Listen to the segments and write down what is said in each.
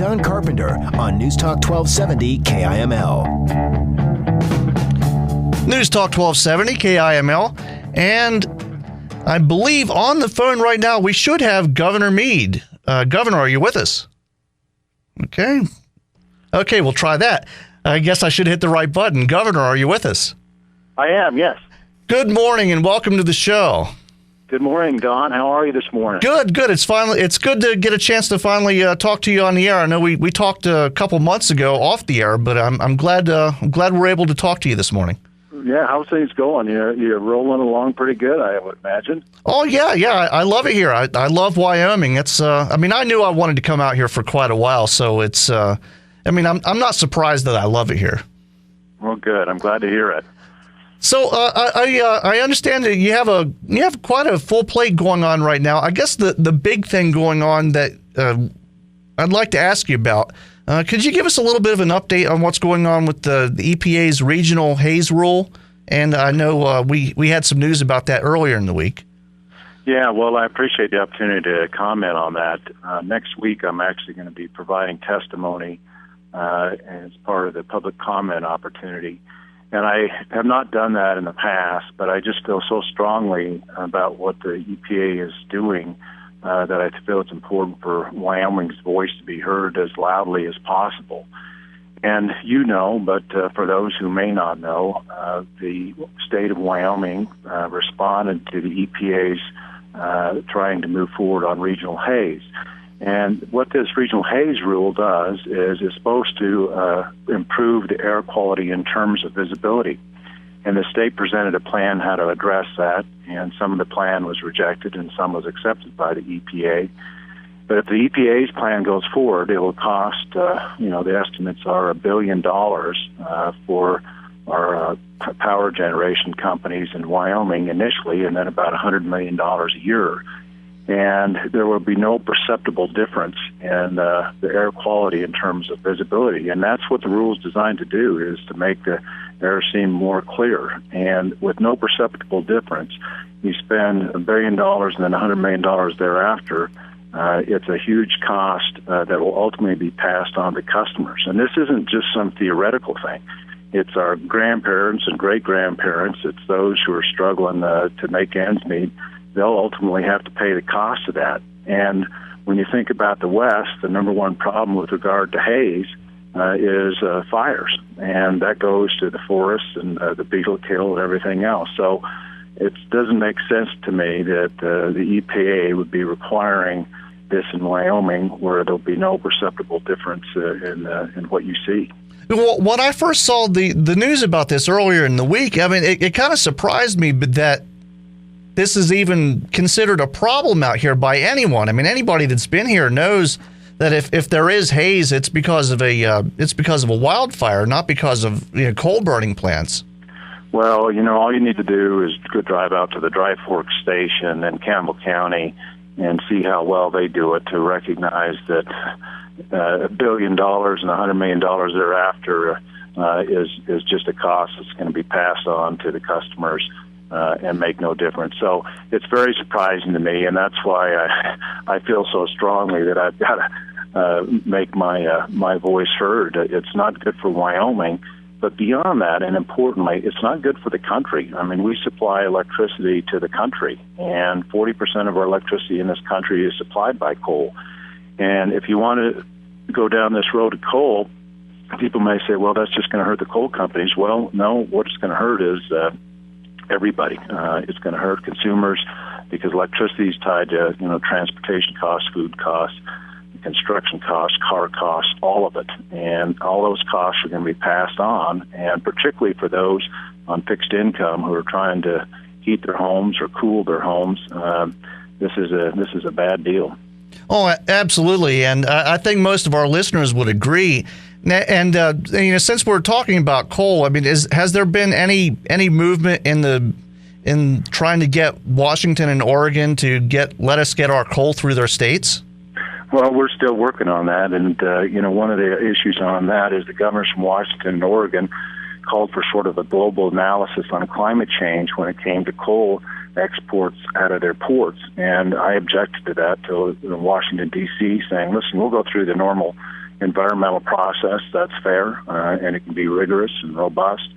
Don Carpenter on News Talk 1270 KIML. News Talk 1270 KIML, and I believe on the phone right now we should have Governor Mead. Governor, are you with us? Okay, we'll try that. I guess I should hit the right button. Governor, are you with us? I am, yes. Good morning and welcome to the show. Good morning, Don. How are you this morning? Good. It's good to get a chance to finally talk to you on the air. I know we talked a couple months ago off the air, but I'm glad we're able to talk to you this morning. Yeah, how's things going? You're rolling along pretty good, I would imagine. Oh yeah, I love it here. I love Wyoming. It's I knew I wanted to come out here for quite a while, so it's I'm not surprised that I love it here. Well, good. I'm glad to hear it. So I understand that you have quite a full plate going on right now. I guess the big thing going on that I'd like to ask you about. Could you give us a little bit of an update on what's going on with the EPA's Regional Haze Rule? And I know we had some news about that earlier in the week. Yeah, well, I appreciate the opportunity to comment on that. Next week, I'm actually going to be providing testimony as part of the public comment opportunity. And I have not done that in the past, but I just feel so strongly about what the EPA is doing that I feel it's important for Wyoming's voice to be heard as loudly as possible. And but for those who may not know, the state of Wyoming responded to the EPA's trying to move forward on regional haze. And what this regional haze rule does is it's supposed to improve the air quality in terms of visibility. And the state presented a plan how to address that, and some of the plan was rejected and some was accepted by the EPA. But if the EPA's plan goes forward, it will cost, the estimates are $1 billion for our power generation companies in Wyoming initially, and then about $100 million a year. And there will be no perceptible difference in the air quality in terms of visibility. And that's what the rule is designed to do, is to make the air seem more clear. And with no perceptible difference, you spend $1 billion and then $100 million thereafter. It's a huge cost that will ultimately be passed on to customers. And this isn't just some theoretical thing. It's our grandparents and great-grandparents. It's those who are struggling to make ends meet. They'll ultimately have to pay the cost of that. And when you think about the West, the number one problem with regard to haze is fires. And that goes to the forests and the beetle kill and everything else. So it doesn't make sense to me that the EPA would be requiring this in Wyoming, where there'll be no perceptible difference in what you see. Well, when I first saw the news about this earlier in the week, it kind of surprised me that this is even considered a problem out here by anyone. Anybody that's been here knows that if there is haze, it's because of a wildfire, not because of coal burning plants. Well, all you need to do is go drive out to the Dry Fork Station in Campbell County and see how well they do it to recognize that $1 billion and $100 million thereafter is just a cost that's going to be passed on to the customers and make no difference. So it's very surprising to me, and that's why I feel so strongly that I've got to make my voice heard. It's not good for Wyoming. But beyond that, and importantly, it's not good for the country. We supply electricity to the country, and 40% of our electricity in this country is supplied by coal. And if you want to go down this road of coal, people may say, well, that's just going to hurt the coal companies. Well, no, what it's going to hurt is everybody. It's going to hurt consumers because electricity is tied to, transportation costs, food costs, construction costs, car costs, all of it. And all those costs are going to be passed on, and particularly for those on fixed income who are trying to heat their homes or cool their homes, this is a bad deal. Oh, absolutely. And I think most of our listeners would agree. And since we're talking about coal, has there been any movement in trying to get Washington and Oregon to let us get our coal through their states? Well, we're still working on that, and one of the issues on that is the governors from Washington and Oregon called for sort of a global analysis on climate change when it came to coal exports out of their ports, and I objected to that to Washington, D.C., saying, listen, we'll go through the normal environmental process, that's fair, and it can be rigorous and robust.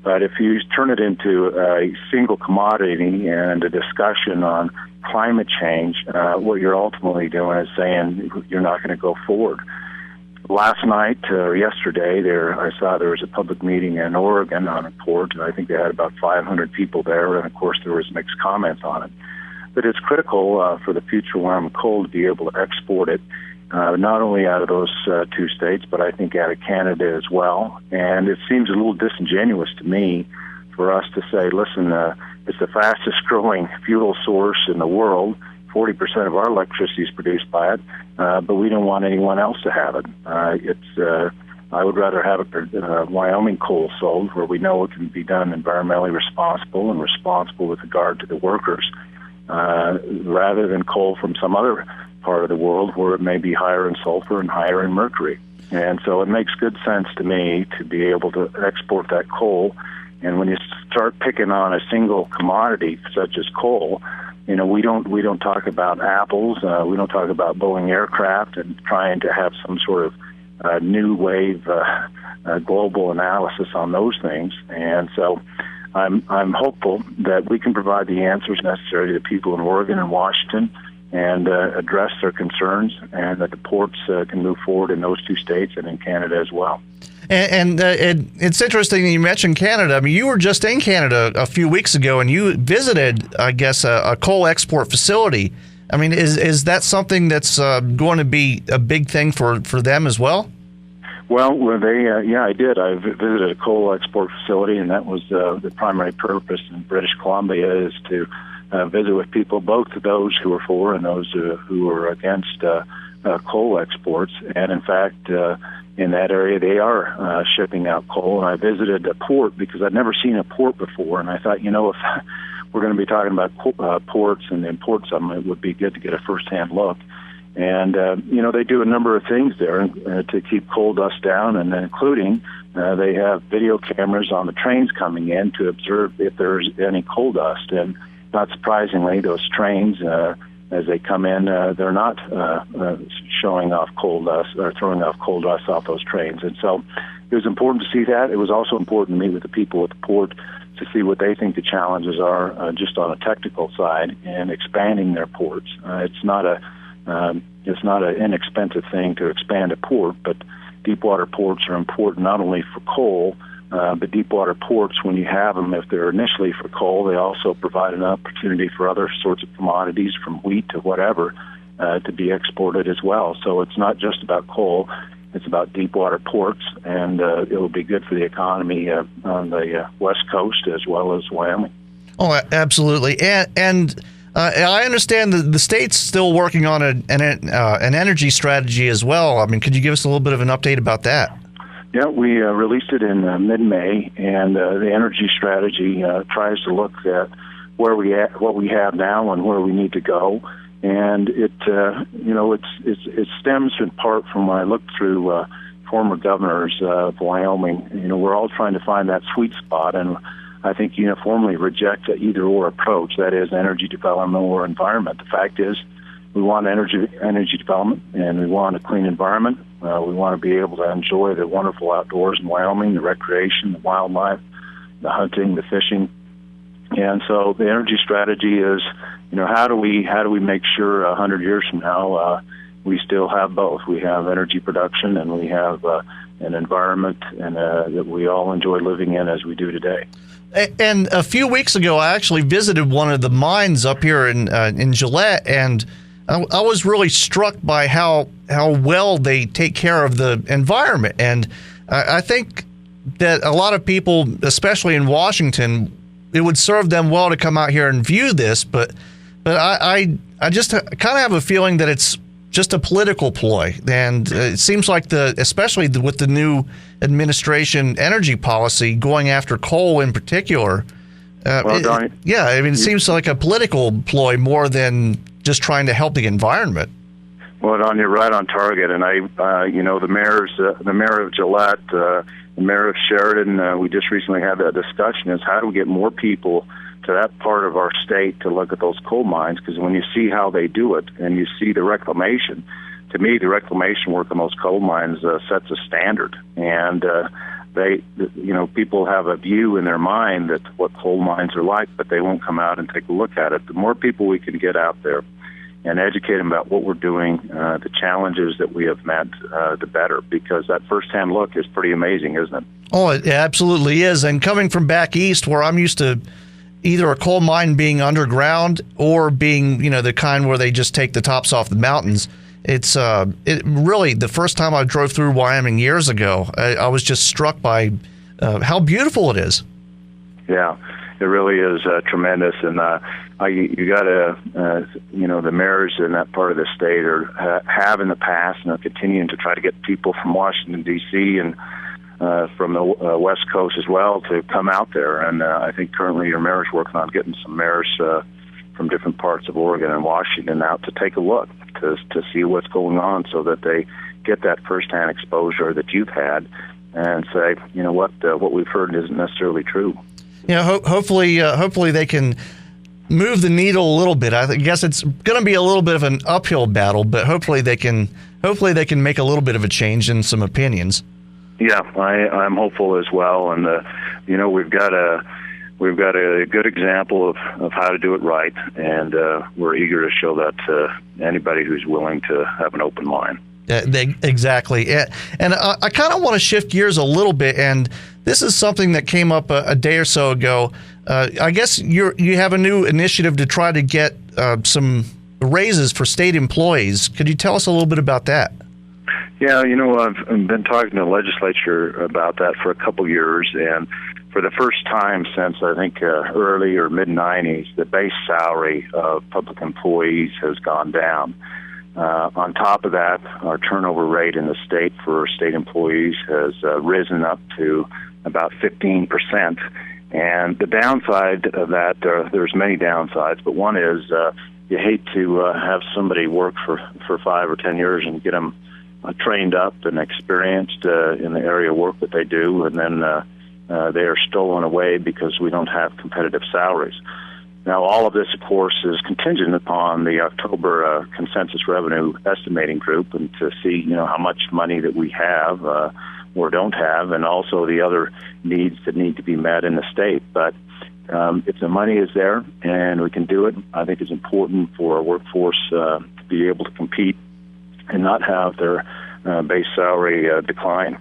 But if you turn it into a single commodity and a discussion on climate change, what you're ultimately doing is saying you're not going to go forward. Last night or yesterday, I saw there was a public meeting in Oregon on a port, and I think they had about 500 people there, and of course there was mixed comments on it. But it's critical for the future Wyoming coal to be able to export it, not only out of those two states, but I think out of Canada as well. And it seems a little disingenuous to me for us to say, listen, it's the fastest growing fuel source in the world. 40% of our electricity is produced by it, but we don't want anyone else to have it. I would rather have it Wyoming coal sold, where we know it can be done environmentally responsible and responsible with regard to the workers, rather than coal from some other part of the world where it may be higher in sulfur and higher in mercury. And so it makes good sense to me to be able to export that coal. And when you start picking on a single commodity such as coal, we don't talk about apples. We don't talk about Boeing aircraft and trying to have some sort of new wave global analysis on those things. And so I'm hopeful that we can provide the answers necessary to the people in Oregon and Washington and address their concerns, and that the ports can move forward in those two states and in Canada as well. And it's interesting you mentioned Canada. I mean, you were just in Canada a few weeks ago, and you visited, I guess, a coal export facility. I mean, is that something that's going to be a big thing for them as well? Well, I did. I visited a coal export facility, and that was the primary purpose in British Columbia, is to visit with people, both those who are for and those who are against coal exports. And in fact, in that area, they are shipping out coal. And I visited a port because I'd never seen a port before. And I thought, if we're going to be talking about ports and import something, it would be good to get a firsthand look. And, they do a number of things there to keep coal dust down, and including they have video cameras on the trains coming in to observe if there's any coal dust. And not surprisingly, those trains, as they come in, they're not showing off coal dust or throwing off coal dust off those trains. And so it was important to see that. It was also important to meet with the people at the port to see what they think the challenges are just on a technical side in expanding their ports. It's not an inexpensive thing to expand a port, but deepwater ports are important not only for coal, but deepwater ports, when you have them, if they're initially for coal, they also provide an opportunity for other sorts of commodities, from wheat to whatever, to be exported as well. So it's not just about coal, it's about deepwater ports, and it will be good for the economy on the West Coast as well as Wyoming. Oh, absolutely. And I understand that the state's still working on an energy strategy as well. I mean, could you give us a little bit of an update about that? Yeah, we released it in mid-May, and the energy strategy tries to look at what we have now and where we need to go. And it stems in part from when I looked through former governors of Wyoming. We're all trying to find that sweet spot, and I think uniformly reject the either-or approach, that is, energy development or environment. The fact is, we want energy development, and we want a clean environment. We want to be able to enjoy the wonderful outdoors in Wyoming, the recreation, the wildlife, the hunting, the fishing. And so the energy strategy is, how do we make sure 100 years from now we still have both? We have energy production, and we have an environment and that we all enjoy living in as we do today. And a few weeks ago, I actually visited one of the mines up here in Gillette, and I was really struck by how well they take care of the environment. And I think that a lot of people, especially in Washington, it would serve them well to come out here and view this. But I just kind of have a feeling that it's just a political ploy. And it seems like especially with the new administration energy policy going after coal in particular. It seems like a political ploy more than just trying to help the environment. Well, Don, you're right on target. And the mayor of Gillette, the mayor of Sheridan, we just recently had that discussion, is how do we get more people to that part of our state to look at those coal mines? Because when you see how they do it and you see the reclamation, to me, the reclamation work on those coal mines sets a standard, and people have a view in their mind that what coal mines are like, but they won't come out and take a look at it. The more people we can get out there and educate them about what we're doing, the challenges that we have met, the better, because that firsthand look is pretty amazing, isn't it? Oh, it absolutely is. And coming from back east, where I'm used to either a coal mine being underground or being, the kind where they just take the tops off the mountains, it's really, the first time I drove through Wyoming years ago, I was just struck by how beautiful it is. Yeah, it really is tremendous. And you got to, the mayors in that part of the state have in the past and are continuing to try to get people from Washington, D.C. and from the West Coast as well to come out there. And I think currently your mayor's working on getting some mayors from different parts of Oregon and Washington out to take a look, to see what's going on, so that they get that firsthand exposure that you've had and say, what we've heard isn't necessarily true. Hopefully they can move the needle a little bit. I guess it's going to be a little bit of an uphill battle, but hopefully they can make a little bit of a change in some opinions. Yeah, I'm hopeful as well, and we've got a good example of how to do it right, and we're eager to show that to anybody who's willing to have an open mind. Exactly. And I kind of want to shift gears a little bit, and this is something that came up a day or so ago. I guess you have a new initiative to try to get some raises for state employees. Could you tell us a little bit about that? Yeah, I've been talking to the legislature about that for a couple years, and for the first time since, I think, early or mid-'90s, the base salary of public employees has gone down. On top of that, our turnover rate in the state for state employees has risen up to about 15%. And the downside of that, there's many downsides, but one is you hate to have somebody work for 5 or 10 years and get them trained up and experienced in the area of work that they do, and then they are stolen away because we don't have competitive salaries. Now, all of this, of course, is contingent upon the October consensus revenue estimating group, and to see, how much money that we have or don't have, and also the other needs that need to be met in the state. But if the money is there and we can do it, I think it's important for our workforce to be able to compete and not have their base salary decline.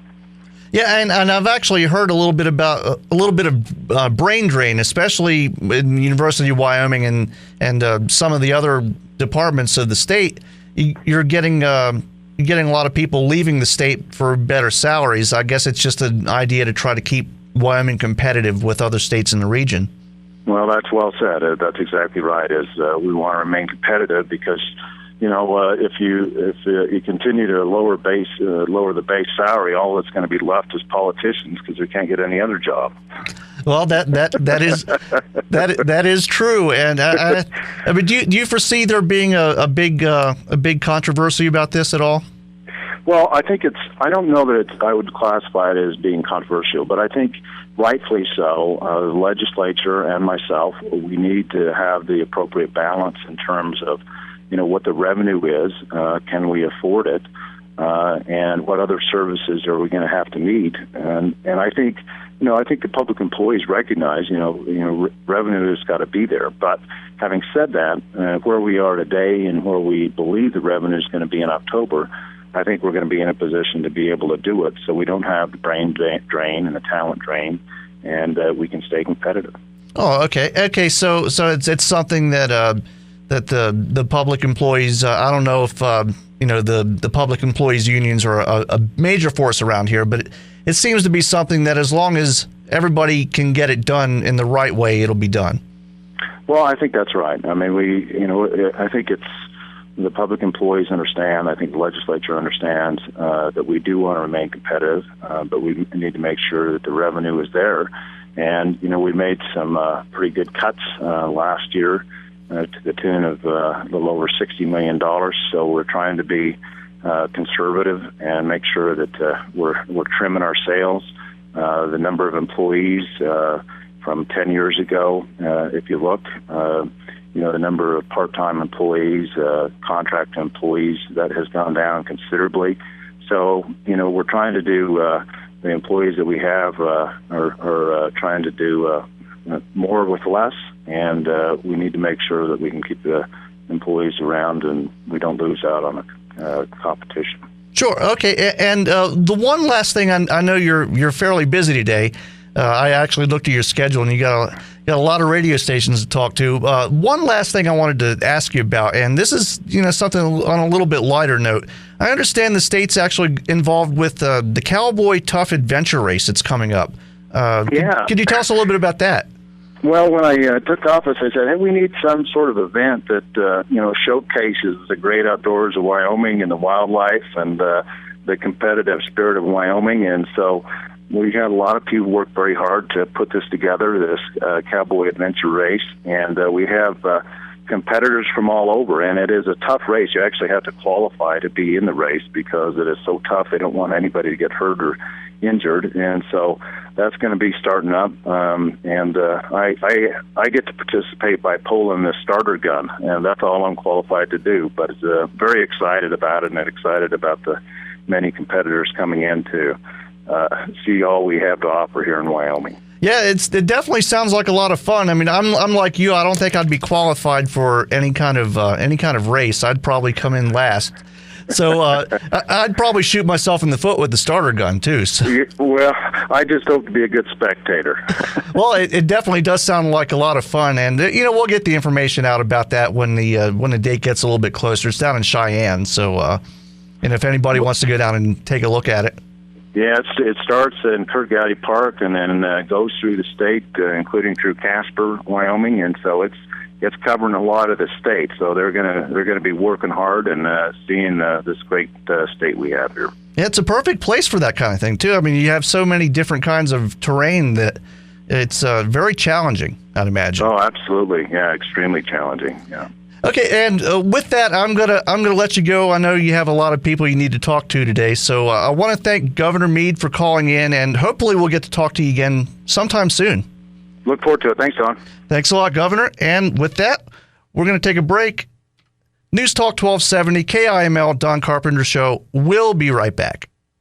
Yeah, and I've actually heard a little bit of brain drain, especially in the University of Wyoming and some of the other departments of the state. You're getting a lot of people leaving the state for better salaries. I guess it's just an idea to try to keep Wyoming competitive with other states in the region. Well, that's well said. That's exactly right. We want to remain competitive because, if you continue to lower the base salary, all that's going to be left is politicians, because they can't get any other job. Well, that is true. And I mean, do you foresee there being a big controversy about this at all? Well, I think I don't know that I would classify it as being controversial, but I think rightfully so. The legislature and myself, we need to have the appropriate balance in terms of, what the revenue is, can we afford it, and what other services are we going to have to meet? And I think, I think the public employees recognize, revenue has got to be there. But having said that, where we are today and where we believe the revenue is going to be in October, I think we're going to be in a position to be able to do it, so we don't have the brain drain and the talent drain, and we can stay competitive. Oh, okay. Okay, so it's something that the public employees, I don't know if the public employees unions are a major force around here, but it seems to be something that as long as everybody can get it done in the right way, it'll be done. Well, I think that's right. I mean, I think the public employees understand. I think the legislature understands that we do want to remain competitive, but we need to make sure that the revenue is there. And, we made some pretty good cuts last year to the tune of a little over $60 million. So we're trying to be conservative and make sure that we're trimming our sails. The number of employees from 10 years ago, if you look, the number of part-time employees, contract employees, that has gone down considerably. So, we're trying to do, the employees that we have are trying to do more with less, and we need to make sure that we can keep the employees around and we don't lose out on the competition. Sure. Okay. And the one last thing, I know you're fairly busy today. I actually looked at your schedule, and you got a lot of radio stations to talk to. One last thing I wanted to ask you about, and this is something on a little bit lighter note. I understand the state's actually involved with the Cowboy Tough Adventure Race that's coming up. Could you tell us a little bit about that? Well, when I took office, I said, hey, we need some sort of event that, showcases the great outdoors of Wyoming and the wildlife and the competitive spirit of Wyoming. And so we had a lot of people work very hard to put this together, this Cowboy Adventure Race. And we have competitors from all over, and it is a tough race. You actually have to qualify to be in the race because it is so tough. They don't want anybody to get hurt or injured, and so that's going to be starting up. And I get to participate by pulling the starter gun, and that's all I'm qualified to do. But very excited about it, and excited about the many competitors coming in to see all we have to offer here in Wyoming. Yeah, it definitely sounds like a lot of fun. I mean, I'm like you. I don't think I'd be qualified for any kind of race. I'd probably come in last. So I'd probably shoot myself in the foot with the starter gun too. So. Well, I just hope to be a good spectator. Well, it definitely does sound like a lot of fun, and we'll get the information out about that when the date gets a little bit closer. It's down in Cheyenne, so and if anybody wants to go down and take a look at it. Yeah, it starts in Kurt Gowdy Park and then goes through the state, including through Casper, Wyoming, and so it's covering a lot of the state. So they're gonna be working hard and seeing this great state we have here. Yeah, it's a perfect place for that kind of thing too. I mean, you have so many different kinds of terrain that it's very challenging, I'd imagine. Oh, absolutely. Yeah, extremely challenging. Yeah. Okay, and with that, I'm gonna let you go. I know you have a lot of people you need to talk to today, so I want to thank Governor Mead for calling in, and hopefully we'll get to talk to you again sometime soon. Look forward to it. Thanks, Don. Thanks a lot, Governor. And with that, we're going to take a break. News Talk 1270, KIML, Don Carpenter Show. We'll be right back.